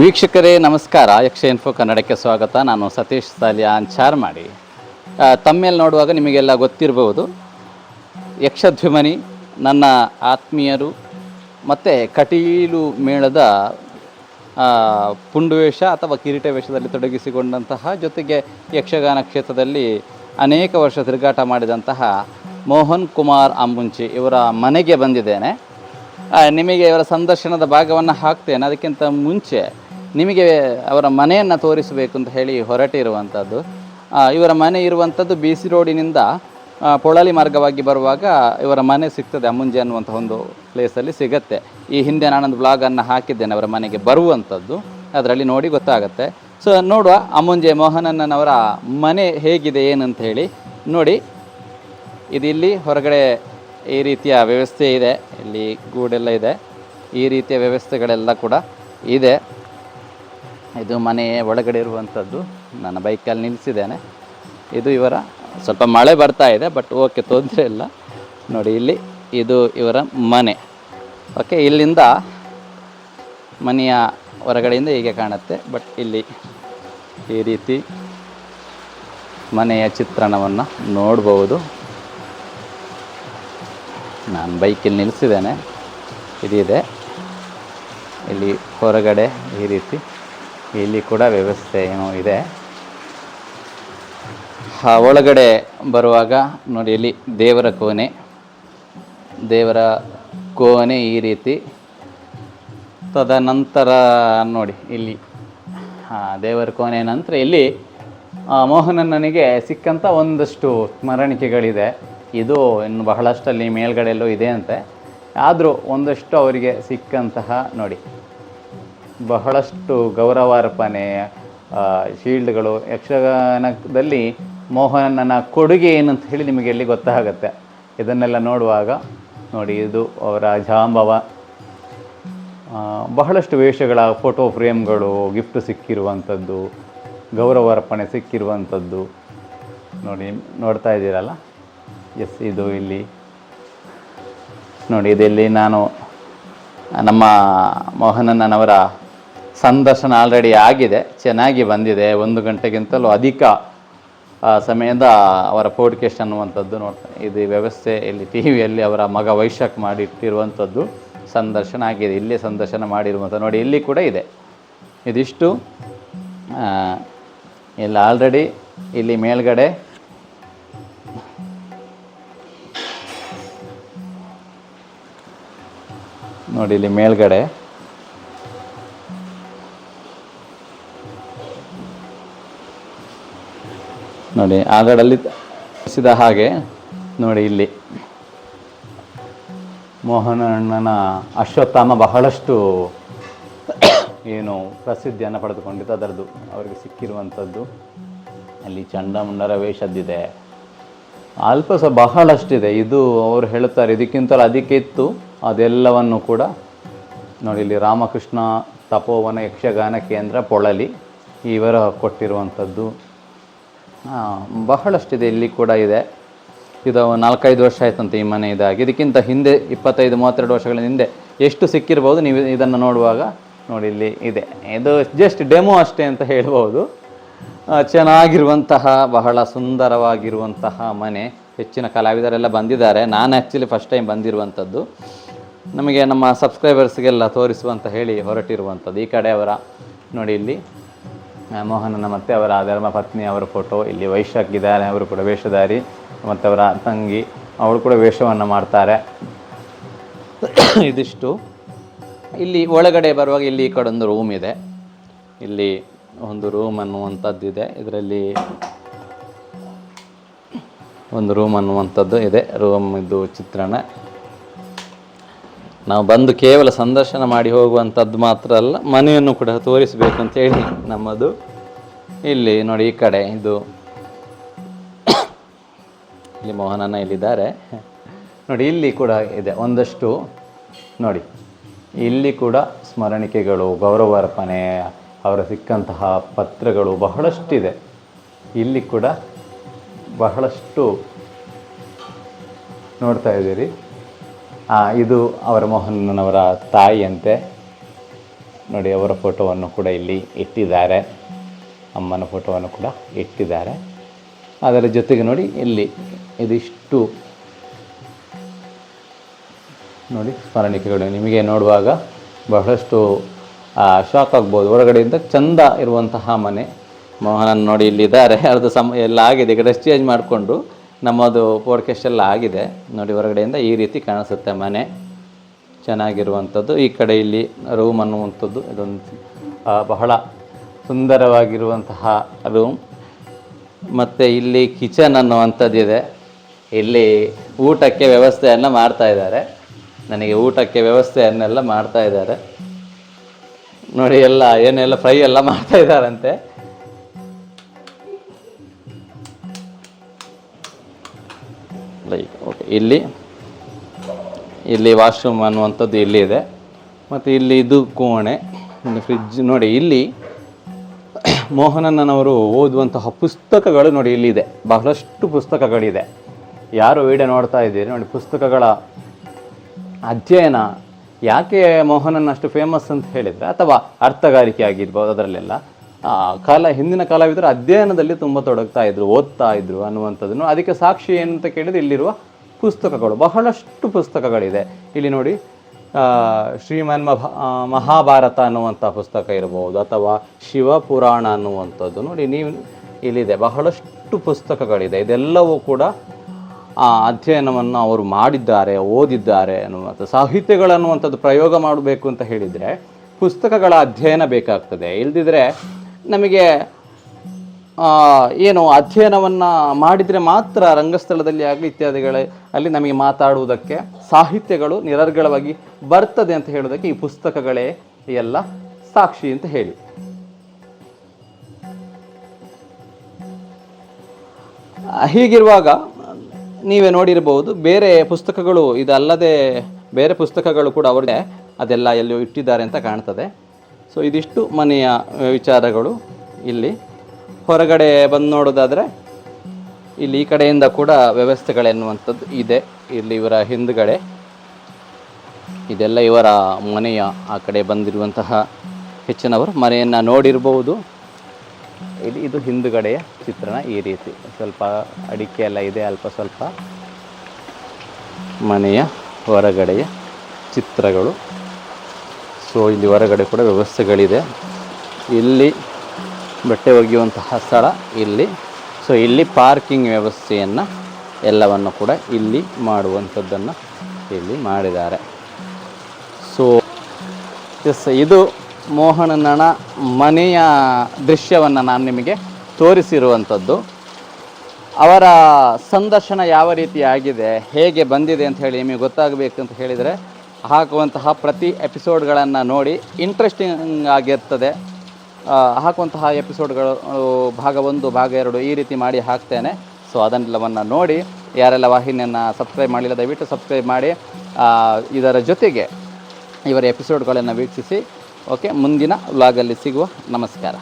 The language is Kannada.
ವೀಕ್ಷಕರೇ ನಮಸ್ಕಾರ. ಯಕ್ಷ ಇನ್ಫೋ ಕನ್ನಡಕ್ಕೆ ಸ್ವಾಗತ. ನಾನು ಸತೀಶ್ ಸಾಲಿಯಾನ್ ಚಾರ್ಮಾಡಿ. ತಮ್ಮೇಲೆ ನೋಡುವಾಗ ನಿಮಗೆಲ್ಲ ಗೊತ್ತಿರಬಹುದು, ಯಕ್ಷಧ್ವಿಮನಿ ನನ್ನ ಆತ್ಮೀಯರು ಮತ್ತು ಕಟೀಲು ಮೇಳದ ಪುಂಡುವೇಷ ಅಥವಾ ಕಿರೀಟ ವೇಷದಲ್ಲಿ ತೊಡಗಿಸಿಕೊಂಡಂತಹ, ಜೊತೆಗೆ ಯಕ್ಷಗಾನ ಕ್ಷೇತ್ರದಲ್ಲಿ ಅನೇಕ ವರ್ಷ ತಿರುಗಾಟ ಮಾಡಿದಂತಹ ಮೋಹನ್ ಕುಮಾರ್ ಅಂಬುಂಚಿ ಇವರ ಮನೆಗೆ ಬಂದಿದ್ದೇನೆ. ನಿಮಗೆ ಇವರ ಸಂದರ್ಶನದ ಭಾಗವನ್ನು ಹಾಕ್ತೇನೆ. ಅದಕ್ಕಿಂತ ಮುಂಚೆ ನಿಮಗೆ ಅವರ ಮನೆಯನ್ನು ತೋರಿಸಬೇಕು ಅಂತ ಹೇಳಿ ಹೊರಟಿರುವಂಥದ್ದು. ಇವರ ಮನೆ ಇರುವಂಥದ್ದು BC ರೋಡಿನಿಂದ ಪೊಳಲಿ ಮಾರ್ಗವಾಗಿ ಬರುವಾಗ ಇವರ ಮನೆ ಸಿಗ್ತದೆ. ಅಮ್ಮುಂಜೆ ಅನ್ನುವಂಥ ಒಂದು ಪ್ಲೇಸಲ್ಲಿ ಸಿಗುತ್ತೆ. ಈ ಹಿಂದೆ ನಾನೊಂದು ಬ್ಲಾಗನ್ನು ಹಾಕಿದ್ದೇನೆ ಅವರ ಮನೆಗೆ ಬರುವಂಥದ್ದು, ಅದರಲ್ಲಿ ನೋಡಿ ಗೊತ್ತಾಗುತ್ತೆ. ಸೊ ನೋಡುವ ಅಮ್ಮುಂಜೆ ಮೋಹನಣ್ಣನವರ ಮನೆ ಹೇಗಿದೆ ಏನಂತ ಹೇಳಿ ನೋಡಿ. ಇಲ್ಲಿ ಹೊರಗಡೆ ಈ ರೀತಿಯ ವ್ಯವಸ್ಥೆ ಇದೆ, ಇಲ್ಲಿ ಗೂಡೆಲ್ಲ ಇದೆ, ಈ ರೀತಿಯ ವ್ಯವಸ್ಥೆಗಳೆಲ್ಲ ಕೂಡ ಇದೆ. ಇದು ಮನೆಯ ಒಳಗಡೆ ಇರುವಂಥದ್ದು. ನಾನು ಬೈಕಲ್ಲಿ ನಿಲ್ಲಿಸಿದ್ದೇನೆ. ಇದು ಇವರ, ಸ್ವಲ್ಪ ಮಳೆ ಬರ್ತಾ ಇದೆ ಬಟ್ ಓಕೆ, ತೊಂದರೆ ಇಲ್ಲ. ನೋಡಿ ಇಲ್ಲಿ ಇದು ಇವರ ಮನೆ. ಓಕೆ, ಇಲ್ಲಿಂದ ಮನೆಯ ಹೊರಗಡೆಯಿಂದ ಹೀಗೆ ಕಾಣುತ್ತೆ. ಬಟ್ ಇಲ್ಲಿ ಈ ರೀತಿ ಮನೆಯ ಚಿತ್ರಣವನ್ನು ನೋಡ್ಬೋದು. ನಾನು ಬೈಕಲ್ಲಿ ನಿಲ್ಲಿಸಿದ್ದೇನೆ. ಇದಿದೆ ಇಲ್ಲಿ ಹೊರಗಡೆ ಈ ರೀತಿ. ಇಲ್ಲಿ ಕೂಡ ವ್ಯವಸ್ಥೆ ಏನೋ ಇದೆ. ಒಳಗಡೆ ಬರುವಾಗ ನೋಡಿ, ಇಲ್ಲಿ ದೇವರ ಕೋಣೆ ಈ ರೀತಿ. ತದನಂತರ ನೋಡಿ ಇಲ್ಲಿ ದೇವರ ಕೋಣೆ ನಂತರ ಇಲ್ಲಿ ಮೋಹನಣ್ಣನಿಗೆ ಸಿಕ್ಕಂಥ ಒಂದಷ್ಟು ಸ್ಮರಣಿಕೆಗಳಿದೆ. ಇದು ಇನ್ನು ಬಹಳಷ್ಟಲ್ಲಿ ಮೇಲ್ಗಡೆಯಲ್ಲೂ ಇದೆ ಅಂತೆ. ಆದರೂ ಒಂದಷ್ಟು ಅವರಿಗೆ ಸಿಕ್ಕಂತಹ ನೋಡಿ, ಬಹಳಷ್ಟು ಗೌರವಾರ್ಪಣೆ ಶೀಲ್ಡ್ಗಳು. ಯಕ್ಷಗಾನದಲ್ಲಿ ಮೋಹನಣ್ಣನ ಕೊಡುಗೆ ಏನಂತ ಹೇಳಿ ನಿಮಗೆ ಇಲ್ಲಿ ಗೊತ್ತಾಗುತ್ತೆ. ಇದನ್ನೆಲ್ಲ ನೋಡುವಾಗ ನೋಡಿ, ಇದು ಅವರ ಜಾಂಬವ, ಬಹಳಷ್ಟು ವೇಷಗಳ ಫೋಟೋ ಫ್ರೇಮ್ಗಳು, ಗಿಫ್ಟ್ ಸಿಕ್ಕಿರುವಂಥದ್ದು, ಗೌರವಾರ್ಪಣೆ ಸಿಕ್ಕಿರುವಂಥದ್ದು ನೋಡಿ, ನೋಡ್ತಾ ಇದ್ದೀರಲ್ಲ. ಎಸ್, ಇದು ಇಲ್ಲಿ ನೋಡಿ. ಇದರಲ್ಲಿ ನಾನು ನಮ್ಮ ಮೋಹನಣ್ಣನವರ ಸಂದರ್ಶನ ಆಲ್ರೆಡಿ ಆಗಿದೆ, ಚೆನ್ನಾಗಿ ಬಂದಿದೆ. 1 ಗಂಟೆಗಿಂತಲೂ ಅಧಿಕ ಸಮಯದ ಅವರ ಪೋಡ್ಕಾಸ್ಟ್ ಅನ್ನುವಂಥದ್ದು ನೋಡ್ತಾನೆ. ಇದು ವ್ಯವಸ್ಥೆ ಇಲ್ಲಿ TVಯಲ್ಲಿ ಅವರ ಮಗ ವೈಶಾಖ್ ಮಾಡಿಟ್ಟಿರುವಂಥದ್ದು ಸಂದರ್ಶನ ಆಗಿದೆ. ಇಲ್ಲೇ ಸಂದರ್ಶನ ಮಾಡಿರುವಂಥದ್ದು ನೋಡಿ, ಇಲ್ಲಿ ಕೂಡ ಇದೆ. ಇದಿಷ್ಟು ಇಲ್ಲ ಆಲ್ರೆಡಿ ಇಲ್ಲಿ ಮೇಲ್ಗಡೆ ನೋಡಿ, ಇಲ್ಲಿ ಮೇಲ್ಗಡೆ ನೋಡಿ, ಆಗಡಲ್ಲಿ ತೋರಿಸಿದ ಹಾಗೆ ನೋಡಿ, ಇಲ್ಲಿ ಮೋಹನಣ್ಣನ ಅಶ್ವತ್ಥಾಮ ಬಹಳಷ್ಟು ಏನು ಪ್ರಸಿದ್ಧಿಯನ್ನು ಪಡೆದುಕೊಂಡಿತ್ತು. ಅದರದ್ದು ಅವರಿಗೆ ಸಿಕ್ಕಿರುವಂಥದ್ದು. ಅಲ್ಲಿ ಚಂಡಮುಂಡರ ವೇಷದ್ದಿದೆ, ಬಹಳಷ್ಟಿದೆ. ಇದು ಅವರು ಹೇಳುತ್ತಾರೆ ಇದಕ್ಕಿಂತಲೂ ಅಧಿಕ ಇತ್ತು. ಅದೆಲ್ಲವನ್ನು ಕೂಡ ನೋಡಿ, ಇಲ್ಲಿ ರಾಮಕೃಷ್ಣ ತಪೋವನ ಯಕ್ಷಗಾನ ಕೇಂದ್ರ ಪೊಳಲಿ ಇವರ ಕೊಟ್ಟಿರುವಂಥದ್ದು ಬಹಳಷ್ಟಿದೆ. ಇಲ್ಲಿ ಕೂಡ ಇದೆ. ಇದು 4-5 ವರ್ಷ ಆಯ್ತಂತೆ ಈ ಮನೆ ಇದಾಗಿ. ಇದಕ್ಕಿಂತ ಹಿಂದೆ 25-32 ವರ್ಷಗಳ ಹಿಂದೆ ಎಷ್ಟು ಸಿಕ್ಕಿರ್ಬೋದು ನೀವು ಇದನ್ನು ನೋಡುವಾಗ ನೋಡಿ, ಇಲ್ಲಿ ಇದೆ. ಇದು ಜಸ್ಟ್ ಡೆಮೋ ಅಷ್ಟೇ ಅಂತ ಹೇಳ್ಬೋದು. ಚೆನ್ನಾಗಿರುವಂತಹ, ಬಹಳ ಸುಂದರವಾಗಿರುವಂತಹ ಮನೆ. ಹೆಚ್ಚಿನ ಕಲಾವಿದರೆಲ್ಲ ಬಂದಿದ್ದಾರೆ. ನಾನು ಆ್ಯಕ್ಚುಲಿ ಫಸ್ಟ್ ಟೈಮ್ ಬಂದಿರುವಂಥದ್ದು. ನಮಗೆ ನಮ್ಮ ಸಬ್ಸ್ಕ್ರೈಬರ್ಸ್ಗೆಲ್ಲ ತೋರಿಸುವಂತ ಹೇಳಿ ಹೊರಟಿರುವಂಥದ್ದು. ಈ ಕಡೆ ಅವರ ನೋಡಿ, ಇಲ್ಲಿ ಮೋಹನಣ್ಣ ಮತ್ತು ಅವರ ಧರ್ಮಪತ್ನಿ ಅವರ ಫೋಟೋ. ಇಲ್ಲಿ ವೈಶಾಖ್ ಇದ್ದಾರೆ, ಅವರು ಕೂಡ ವೇಷಧಾರಿ, ಮತ್ತು ಅವರ ತಂಗಿ ಅವಳು ಕೂಡ ವೇಷವನ್ನು ಮಾಡ್ತಾರೆ. ಇದಿಷ್ಟು. ಇಲ್ಲಿ ಒಳಗಡೆ ಬರುವಾಗ ಇಲ್ಲಿ ಈ ಕಡೆ ಒಂದು ರೂಮ್ ಇದೆ. ಇಲ್ಲಿ ಒಂದು ರೂಮ್ ಅನ್ನುವಂಥದ್ದಿದೆ. ಇದರಲ್ಲಿ ಒಂದು ರೂಮ್ ಅನ್ನುವಂಥದ್ದು ಇದೆ. ರೂಮ್ ಇದು ಚಿತ್ರಣ. ನಾವು ಬಂದು ಕೇವಲ ಸಂದರ್ಶನ ಮಾಡಿ ಹೋಗುವಂಥದ್ದು ಮಾತ್ರ ಅಲ್ಲ, ಮನೆಯನ್ನು ಕೂಡ ತೋರಿಸಬೇಕು ಅಂತೇಳಿ ನಮ್ಮದು. ಇಲ್ಲಿ ನೋಡಿ, ಈ ಕಡೆ ಇದು ಇಲ್ಲಿ ಮೋಹನಣ್ಣ ಇಲ್ಲಿದ್ದಾರೆ ನೋಡಿ. ಇಲ್ಲಿ ಕೂಡ ಇದೆ ಒಂದಷ್ಟು ನೋಡಿ. ಇಲ್ಲಿ ಕೂಡ ಸ್ಮರಣಿಕೆಗಳು, ಗೌರವಾರ್ಪಣೆ, ಅವರ ಸಿಕ್ಕಂತಹ ಪತ್ರಗಳು ಬಹಳಷ್ಟಿದೆ. ಇಲ್ಲಿ ಕೂಡ ಬಹಳಷ್ಟು ನೋಡ್ತಾ ಇದ್ದೀರಿ. ಇದು ಅವರ ಮೋಹನಣ್ಣನವರ ತಾಯಿಯಂತೆ ನೋಡಿ ಅವರ ಫೋಟೋವನ್ನು ಕೂಡ ಇಲ್ಲಿ ಇಟ್ಟಿದ್ದಾರೆ, ಅಮ್ಮನ ಫೋಟೋವನ್ನು ಕೂಡ ಇಟ್ಟಿದ್ದಾರೆ. ಅದರ ಜೊತೆಗೆ ನೋಡಿ ಇಲ್ಲಿ ಇದಿಷ್ಟು ನೋಡಿ ಸ್ಮರಣಿಕೆಗಳು. ನಿಮಗೆ ನೋಡುವಾಗ ಬಹಳಷ್ಟು ಶಾಕ್ ಆಗ್ಬೋದು. ಹೊರಗಡೆಯಿಂದ ಚಂದ ಇರುವಂತಹ ಮನೆ. ಮೋಹನನ್ ನೋಡಿ ಇಲ್ಲಿದ್ದಾರೆ, ಅರ್ಧ ಎಲ್ಲ ಆಗಿದೆ, ಈಗ ಡ್ರೆಸ್ ಚೇಂಜ್ ಮಾಡಿಕೊಂಡು ನಮ್ಮದು ಪೋಡ್ಕಾಸ್ಟ್ ಎಲ್ಲ ಆಗಿದೆ. ನೋಡಿ ಹೊರಗಡೆಯಿಂದ ಈ ರೀತಿ ಕಾಣಿಸುತ್ತೆ ಮನೆ, ಚೆನ್ನಾಗಿರುವಂಥದ್ದು. ಈ ಕಡೆ ಇಲ್ಲಿ ರೂಮ್ ಅನ್ನುವಂಥದ್ದು, ಇದೊಂದು ಬಹಳ ಸುಂದರವಾಗಿರುವಂತಹ ರೂಮ್. ಮತ್ತು ಇಲ್ಲಿ ಕಿಚನ್ ಅನ್ನುವಂಥದ್ದಿದೆ. ಇಲ್ಲಿ ಊಟಕ್ಕೆ ವ್ಯವಸ್ಥೆಯನ್ನು ಮಾಡ್ತಾ ಇದ್ದಾರೆ, ನನಗೆ ಊಟಕ್ಕೆ ವ್ಯವಸ್ಥೆಯನ್ನೆಲ್ಲ ಮಾಡ್ತಾ ಇದ್ದಾರೆ ನೋಡಿ. ಎಲ್ಲ ಏನೆಲ್ಲ ಫ್ರೈ ಎಲ್ಲ ಮಾಡ್ತಾ ಇದ್ದಾರಂತೆ. ಓಕೆ, ಇಲ್ಲಿ ವಾಶ್ರೂಮ್ ಅನ್ನುವಂಥದ್ದು ಇಲ್ಲಿ ಇದೆ. ಮತ್ತು ಇಲ್ಲಿ ಇದು ಕೋಣೆ, ಫ್ರಿಡ್ಜ್ ನೋಡಿ. ಇಲ್ಲಿ ಮೋಹನಣ್ಣನವರು ಓದುವಂತಹ ಪುಸ್ತಕಗಳು ನೋಡಿ ಇಲ್ಲಿದೆ, ಬಹಳಷ್ಟು ಪುಸ್ತಕಗಳಿದೆ. ಯಾರು ವಿಡಿಯೋ ನೋಡ್ತಾ ಇದ್ದೀರಿ ನೋಡಿ, ಪುಸ್ತಕಗಳ ಅಧ್ಯಯನ. ಯಾಕೆ ಮೋಹನನ್ ಅಷ್ಟು ಫೇಮಸ್ ಅಂತ ಹೇಳಿದರೆ, ಅಥವಾ ಅರ್ಥಗಾರಿಕೆ ಆಗಿರ್ಬೋದು, ಅದರಲ್ಲೆಲ್ಲ ಹಿಂದಿನ ಕಲಾವಿದರು ಅಧ್ಯಯನದಲ್ಲಿ ತುಂಬ ತೊಡಗ್ತಾ ಇದ್ರು, ಓದ್ತಾ ಇದ್ರು ಅನ್ನುವಂಥದ್ದನ್ನು. ಅದಕ್ಕೆ ಸಾಕ್ಷಿ ಏನಂತ ಕೇಳಿದರೆ ಇಲ್ಲಿರುವ ಪುಸ್ತಕಗಳು, ಬಹಳಷ್ಟು ಪುಸ್ತಕಗಳಿದೆ. ಇಲ್ಲಿ ನೋಡಿ ಶ್ರೀಮನ್ ಮಹಾಭಾರತ ಅನ್ನುವಂಥ ಪುಸ್ತಕ ಇರ್ಬೋದು, ಅಥವಾ ಶಿವಪುರಾಣ ಅನ್ನುವಂಥದ್ದು ನೋಡಿ ನೀವು ಇಲ್ಲಿದೆ. ಬಹಳಷ್ಟು ಪುಸ್ತಕಗಳಿದೆ. ಇದೆಲ್ಲವೂ ಕೂಡ ಅಧ್ಯಯನವನ್ನು ಅವರು ಮಾಡಿದ್ದಾರೆ, ಓದಿದ್ದಾರೆ ಅನ್ನುವಂಥ. ಸಾಹಿತ್ಯಗಳನ್ನುವಂಥದ್ದು ಪ್ರಯೋಗ ಮಾಡಬೇಕು ಅಂತ ಹೇಳಿದರೆ ಪುಸ್ತಕಗಳ ಅಧ್ಯಯನ ಬೇಕಾಗ್ತದೆ. ಇಲ್ಲದಿದ್ದರೆ ನಮಗೆ ಏನು ಅಧ್ಯಯನವನ್ನು ಮಾಡಿದರೆ ಮಾತ್ರ ರಂಗಸ್ಥಳದಲ್ಲಿ ಆಗಲಿ ಇತ್ಯಾದಿಗಳ ಅಲ್ಲಿ ನಮಗೆ ಮಾತಾಡುವುದಕ್ಕೆ ಸಾಹಿತ್ಯಗಳು ನಿರರ್ಗಳವಾಗಿ ಬರ್ತದೆ ಅಂತ ಹೇಳೋದಕ್ಕೆ ಈ ಪುಸ್ತಕಗಳೇ ಎಲ್ಲ ಸಾಕ್ಷಿ ಅಂತ ಹೇಳಿ. ಹೀಗಿರುವಾಗ ನೀವೇ ನೋಡಿರಬಹುದು, ಬೇರೆ ಪುಸ್ತಕಗಳು ಇದಲ್ಲದೆ ಬೇರೆ ಪುಸ್ತಕಗಳು ಕೂಡ ಅವರಿಗೆ ಅದೆಲ್ಲ ಎಲ್ಲಿಯೋ ಇಟ್ಟಿದ್ದಾರೆ ಅಂತ ಕಾಣ್ತದೆ. ಸೊ ಇದಿಷ್ಟು ಮನೆಯ ವಿಚಾರಗಳು. ಇಲ್ಲಿ ಹೊರಗಡೆ ಬಂದು ನೋಡೋದಾದರೆ ಇಲ್ಲಿ ಈ ಕಡೆಯಿಂದ ಕೂಡ ವ್ಯವಸ್ಥೆಗಳೆನ್ನುವಂಥದ್ದು ಇದೆ. ಇಲ್ಲಿ ಇವರ ಹಿಂದುಗಡೆ ಇದೆಲ್ಲ ಇವರ ಮನೆಯ ಆ ಕಡೆ ಬಂದಿರುವಂತಹ ಹೆಚ್ಚಿನವರು ಮನೆಯನ್ನು ನೋಡಿರ್ಬೋದು. ಇದು ಹಿಂದುಗಡೆಯ ಚಿತ್ರಣ. ಈ ರೀತಿ ಸ್ವಲ್ಪ ಅಡಿಕೆ ಎಲ್ಲ ಇದೆ, ಅಲ್ಪ ಸ್ವಲ್ಪ ಮನೆಯ ಹೊರಗಡೆಯ ಚಿತ್ರಗಳು. ಸೊ ಇಲ್ಲಿ ಹೊರಗಡೆ ಕೂಡ ವ್ಯವಸ್ಥೆಗಳಿದೆ. ಇಲ್ಲಿ ಬಟ್ಟೆ ಒಗೆಯುವಂತಹ ಸ್ಥಳ ಇಲ್ಲಿ. ಸೊ ಇಲ್ಲಿ ಪಾರ್ಕಿಂಗ್ ವ್ಯವಸ್ಥೆಯನ್ನು ಎಲ್ಲವನ್ನು ಕೂಡ ಇಲ್ಲಿ ಮಾಡುವಂಥದ್ದನ್ನು ಇಲ್ಲಿ ಮಾಡಿದ್ದಾರೆ. ಸೊ ಇದು ಮೋಹನಣ್ಣನ ಮನೆಯ ದೃಶ್ಯವನ್ನು ನಾನು ನಿಮಗೆ ತೋರಿಸಿರುವಂಥದ್ದು. ಅವರ ಸಂದರ್ಶನ ಯಾವ ರೀತಿ ಆಗಿದೆ, ಹೇಗೆ ಬಂದಿದೆ ಅಂತ ಹೇಳಿ ನಿಮಗೆ ಗೊತ್ತಾಗಬೇಕು ಅಂತ ಹೇಳಿದರೆ ಹಾಕುವಂತಹ ಪ್ರತಿ ಎಪಿಸೋಡ್ಗಳನ್ನು ನೋಡಿ. ಇಂಟ್ರೆಸ್ಟಿಂಗ್ ಆಗಿರ್ತದೆ. ಹಾಕುವಂತಹ ಎಪಿಸೋಡ್ಗಳು ಭಾಗ 1 ಭಾಗ 2 ಈ ರೀತಿ ಮಾಡಿ ಹಾಕ್ತೇನೆ. ಸೊ ಅದನ್ನೆಲ್ಲವನ್ನು ನೋಡಿ. ಯಾರೆಲ್ಲ ವಾಹಿನಿಯನ್ನು ಸಬ್ಸ್ಕ್ರೈಬ್ ಮಾಡಿಲ್ಲ ದಯವಿಟ್ಟು ಸಬ್ಸ್ಕ್ರೈಬ್ ಮಾಡಿ. ಇದರ ಜೊತೆಗೆ ಇವರ ಎಪಿಸೋಡ್ಗಳನ್ನು ವೀಕ್ಷಿಸಿ. ಓಕೆ, ಮುಂದಿನ ವ್ಲಾಗಲ್ಲಿ ಸಿಗುವ. ನಮಸ್ಕಾರ.